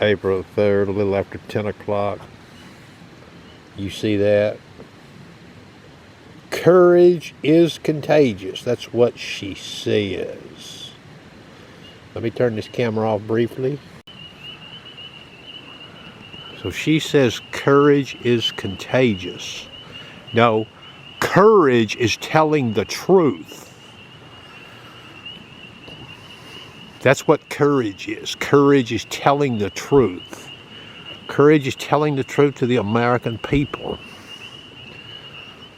April 3rd, a little after 10 o'clock. You see that? Courage is contagious. That's what she says. Let me turn this camera off briefly. So she says courage is contagious. No, courage is telling the truth. That's what courage is. Courage is telling the truth. Courage is telling the truth to the American people.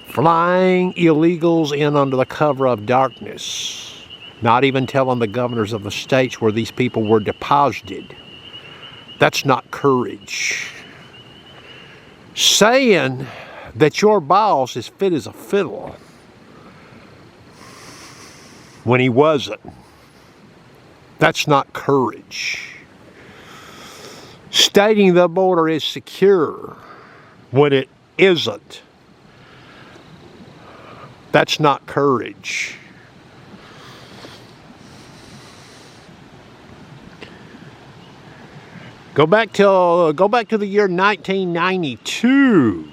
Flying illegals in under the cover of darkness. Not even telling the governors of the states where these people were deposited. That's not courage. Saying that your boss is fit as a fiddle when he wasn't. That's not courage. Stating the border is secure when it isn't. That's not courage. Go back to the year 1992.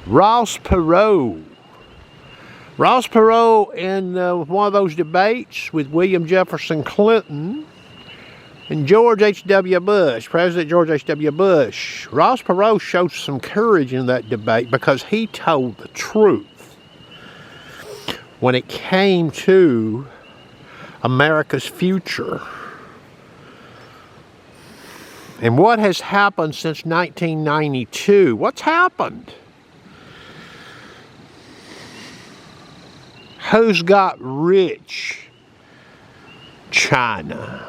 Ross Perot. Ross Perot in one of those debates with William Jefferson Clinton and George H.W. Bush, President George H.W. Bush. Ross Perot showed some courage in that debate because he told the truth when it came to America's future. And what has happened since 1992? What's happened? Who's got rich? China.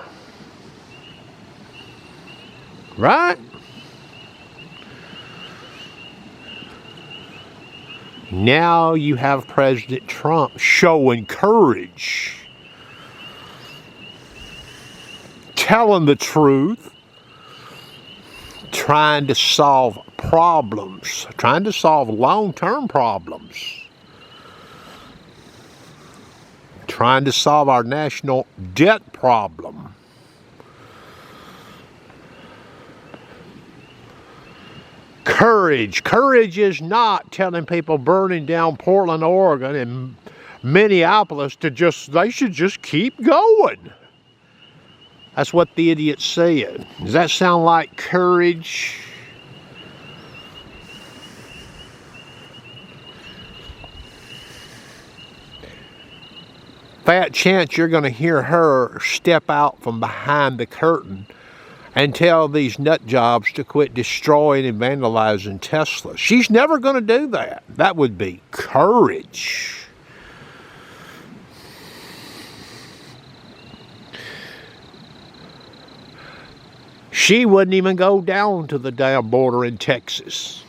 Right? Now you have President Trump showing courage, telling the truth, trying to solve problems, trying to solve long-term problems, trying to solve our national debt problem. Courage. Courage is not telling people burning down Portland, Oregon and Minneapolis they should just keep going. That's what the idiot said. Does that sound like courage? Fat chance you're going to hear her step out from behind the curtain and tell these nut jobs to quit destroying and vandalizing Tesla. She's never going to do that. That would be courage. She wouldn't even go down to the damn border in Texas.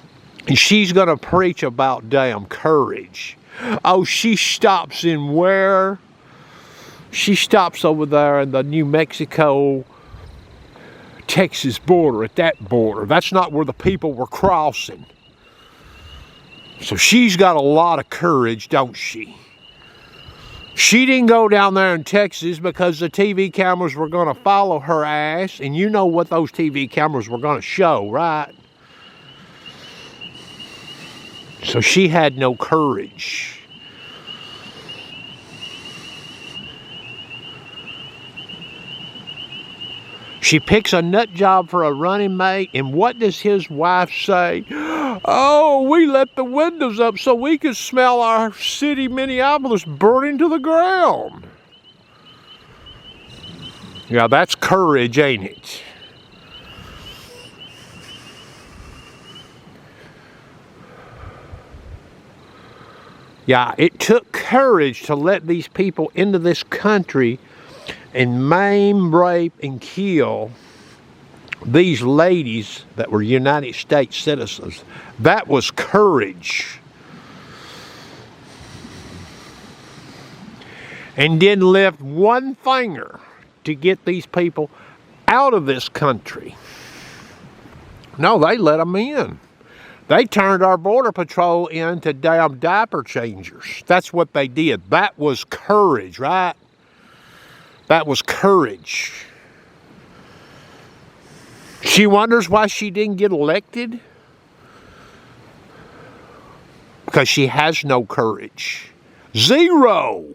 And she's going to preach about damn courage. Oh, she stops in where? She stops over there in the New Mexico Texas border, at that border. That's not where the people were crossing. So she's got a lot of courage, don't she? She didn't go down there in Texas because the TV cameras were going to follow her ass, and you know what those TV cameras were going to show, right? So she had no courage. She picks a nut job for a running mate, and what does his wife say? Oh, we let the windows up so we could smell our city, Minneapolis, burning to the ground. Yeah, that's courage, ain't it? Yeah, it took courage to let these people into this country and maim, rape, and kill these ladies that were United States citizens. That was courage. And didn't lift one finger to get these people out of this country. No, they let them in. They turned our border patrol into damn diaper changers. That's what they did. That was courage, right? That was courage. She wonders why she didn't get elected. Because she has no courage. Zero.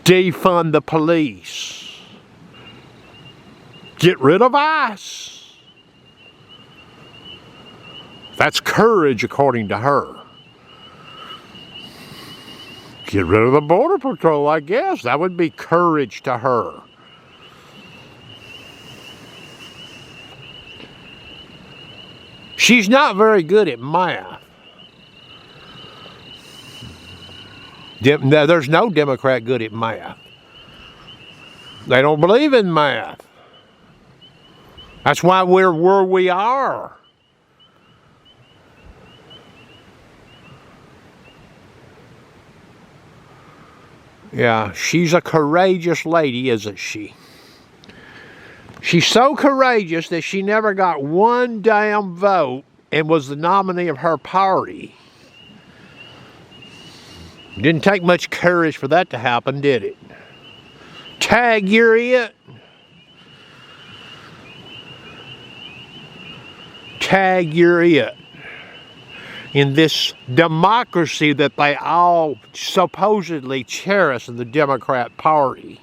Defund the police. Get rid of ICE. That's courage according to her. Get rid of the Border Patrol, I guess. That would be courage to her. She's not very good at math. There's no Democrat good at math. They don't believe in math. That's why we're where we are. Yeah, she's a courageous lady, isn't she? She's so courageous that she never got one damn vote and was the nominee of her party. Didn't take much courage for that to happen, did it? Tag, you're it. Tag, you're it. In this democracy that they all supposedly cherish in the Democrat Party.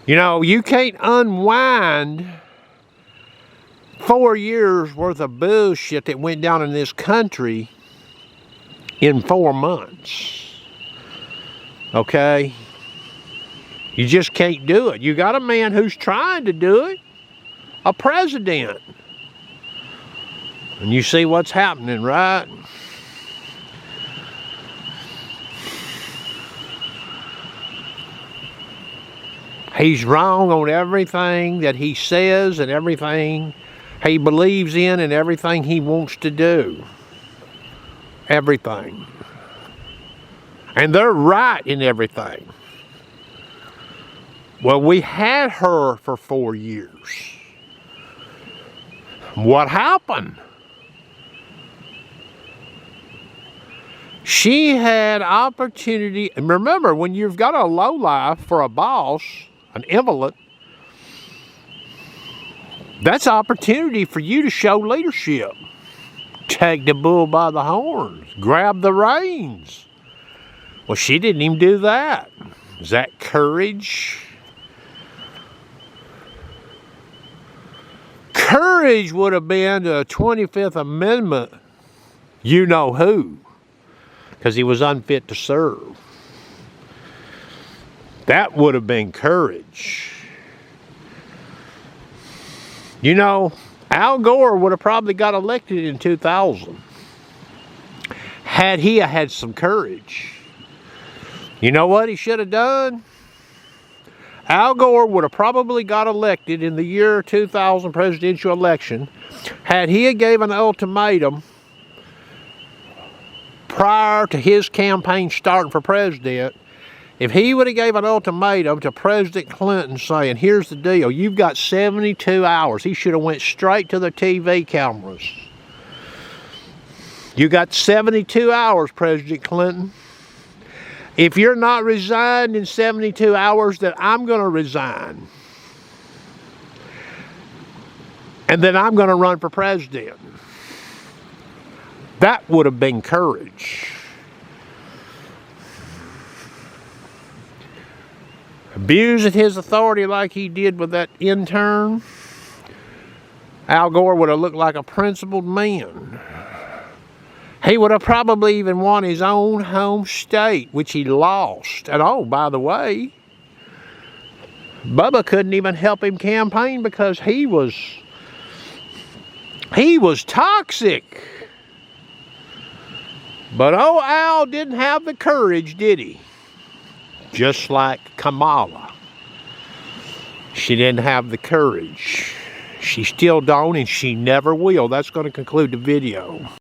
You know, you can't unwind 4 years worth of bullshit that went down in this country in 4 months. Okay? You just can't do it. You got a man who's trying to do it, a president. And you see what's happening, right? He's wrong on everything that he says and everything he believes in and everything he wants to do. Everything. And they're right in everything. Well, we had her for 4 years. What happened? She had opportunity. And remember, when you've got a lowlife for a boss, an invalid, that's opportunity for you to show leadership. Take the bull by the horns. Grab the reins. Well, she didn't even do that. Is that courage? Courage would have been the 25th Amendment, you know who, because he was unfit to serve. That would have been courage. You know, Al Gore would have probably got elected in 2000 had he had some courage. You know what he should have done? Al Gore would have probably got elected in the year 2000 presidential election had he gave an ultimatum prior to his campaign starting for president. If he would have gave an ultimatum to President Clinton saying, here's the deal, you've got 72 hours. He should have went straight to the TV cameras. You got 72 hours, President Clinton. If you're not resigned in 72 hours, then I'm going to resign. And then I'm going to run for president. That would have been courage. Abusing his authority like he did with that intern, Al Gore would have looked like a principled man. He would have probably even won his own home state, which he lost. And oh, by the way, Bubba couldn't even help him campaign because he was toxic. But oh, Al didn't have the courage, did he? Just like Kamala. She didn't have the courage. She still don't, and she never will. That's going to conclude the video.